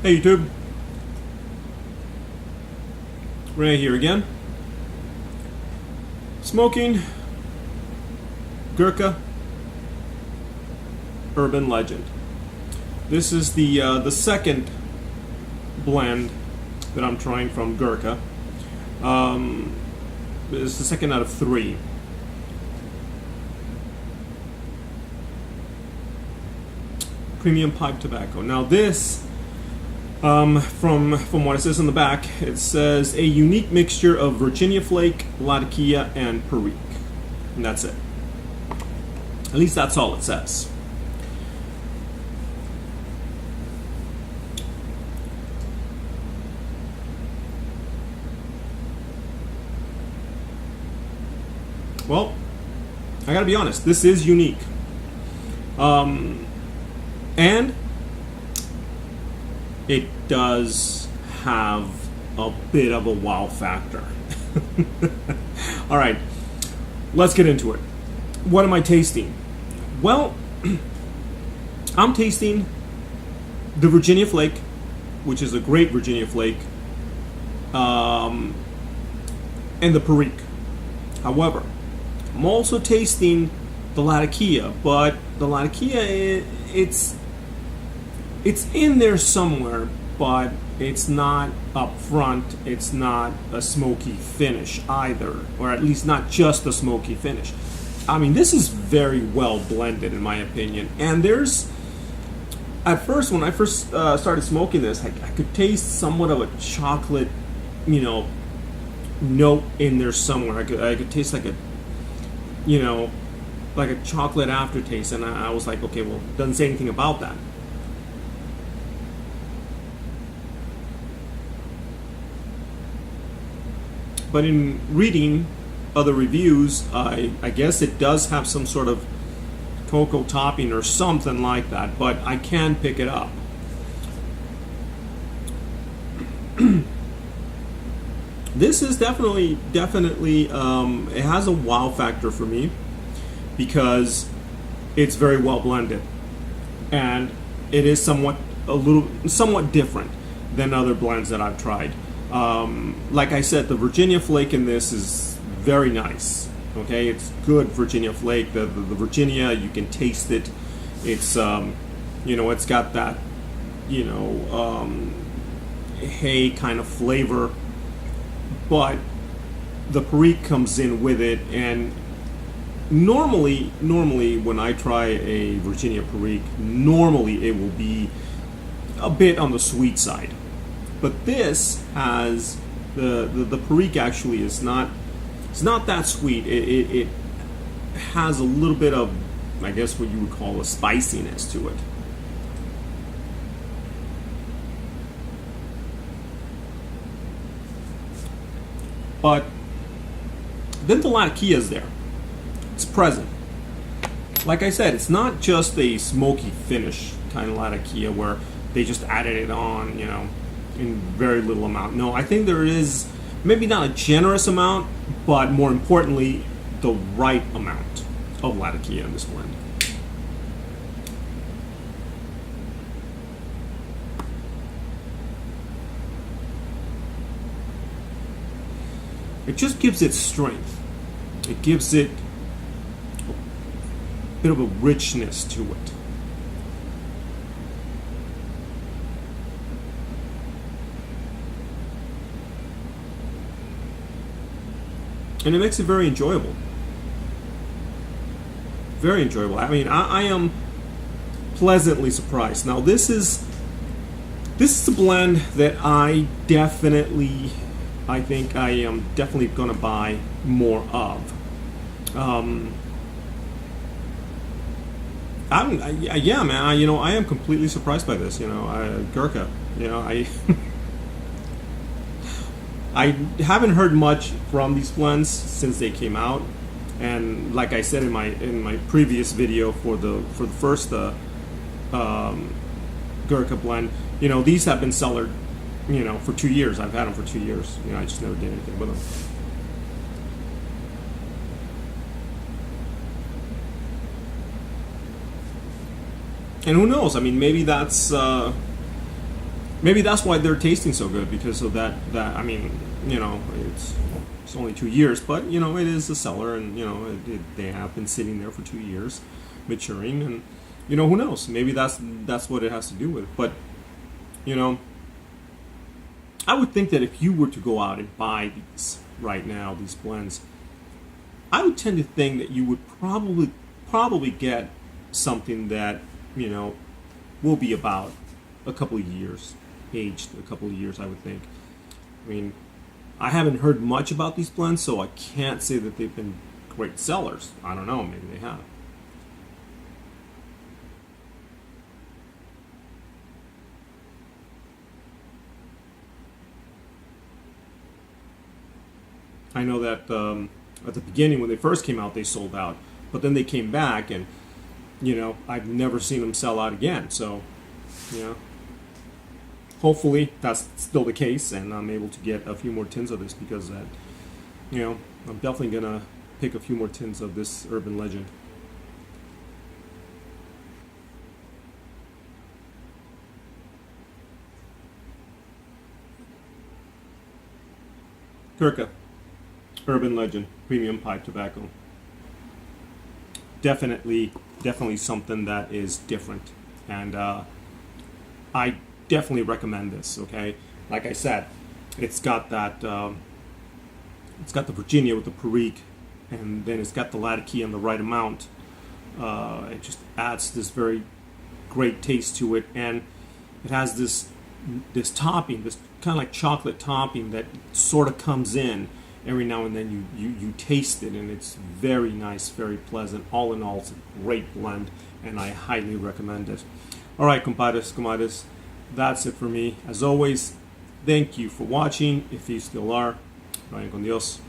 Hey YouTube, Ray here again. Smoking Gurkha Urban Legend. This is the second blend that I'm trying from Gurkha. It's the second out of three. Premium pipe tobacco. Now this, from what it says in the back, it says a unique mixture of Virginia Flake, Latakia, and Perique, and that's it. At least that's all it says. Well, I gotta be honest, this is unique. And it does have a bit of a wow factor. All right, let's get into it. What am I tasting? Well, I'm tasting the Virginia Flake, which is a great Virginia Flake, and the Perique. However, I'm also tasting the Latakia, but the Latakia, it's in there somewhere, but it's not up front. It's not a smoky finish either, or at least not just a smoky finish. I mean, this is very well blended in my opinion. And there's, at first, when I first started smoking this, I could taste somewhat of a chocolate, note in there somewhere. I could taste like a, like a chocolate aftertaste, and I was like, okay, well, it doesn't say anything about that. But in reading other reviews, I guess it does have some sort of cocoa topping or something like that, but I can pick it up. This is definitely, it has a wow factor for me because it's very well blended, and it is somewhat different than other blends that I've tried. Like I said, the Virginia Flake in this is very nice. Okay, it's good Virginia Flake. The Virginia, you can taste it. It's it's got that hay kind of flavor, but the Perique comes in with it. And normally when I try a Virginia Perique, normally it will be a bit on the sweet side. But this has the Perique actually is not, it's not that sweet. It has a little bit of, I guess, what you would call a spiciness to it. But then the Latakia is there. It's present. Like I said, it's not just a smoky finish kind of Latakia where they just added it on, in very little amount. No, I think there is maybe not a generous amount, but more importantly, the right amount of Latakia in this blend. It just gives it strength. It gives it a bit of a richness to it. And it makes it very enjoyable. Very enjoyable. I mean, I am pleasantly surprised. Now, this is a blend that I think I am definitely going to buy more of. Yeah, man. I am completely surprised by this. Gurkha. I haven't heard much from these blends since they came out, and like I said in my previous video for the first Gurkha blend, these have been cellared, for 2 years. I've had them for 2 years. I just never did anything with them. And who knows? I mean, maybe Maybe that's why they're tasting so good, because of that I mean, you know, it's only 2 years, but you know, it is a cellar, and you know, they have been sitting there for 2 years, maturing, and you know, who knows? Maybe that's what it has to do with it. But you know, I would think that if you were to go out and buy these right now, these blends, I would tend to think that you would probably get something that, you know, will be about a couple of years aged, a couple of years, I would think. I mean, I haven't heard much about these blends, so I can't say that they've been great sellers. I don't know, maybe they have. I know that at the beginning, when they first came out, they sold out, but then they came back, and you know, I've never seen them sell out again. So, you know, hopefully that's still the case, and I'm able to get a few more tins of this, because that, you know, I'm definitely gonna pick a few more tins of this Urban Legend. Gurkha Urban Legend Premium Pipe Tobacco. Definitely something that is different, and I definitely recommend this. Okay, like I said, it's got that it's got the Virginia with the Perique, and then it's got the Latakia in the right amount. It just adds this very great taste to it, and it has this topping, this kind of like chocolate topping that sort of comes in every now and then. You taste it, and it's very nice, very pleasant. All in all, it's a great blend, and I highly recommend it. All right, compadres, comadres, that's it for me. As always, thank you for watching. If you still are, vayan con Dios.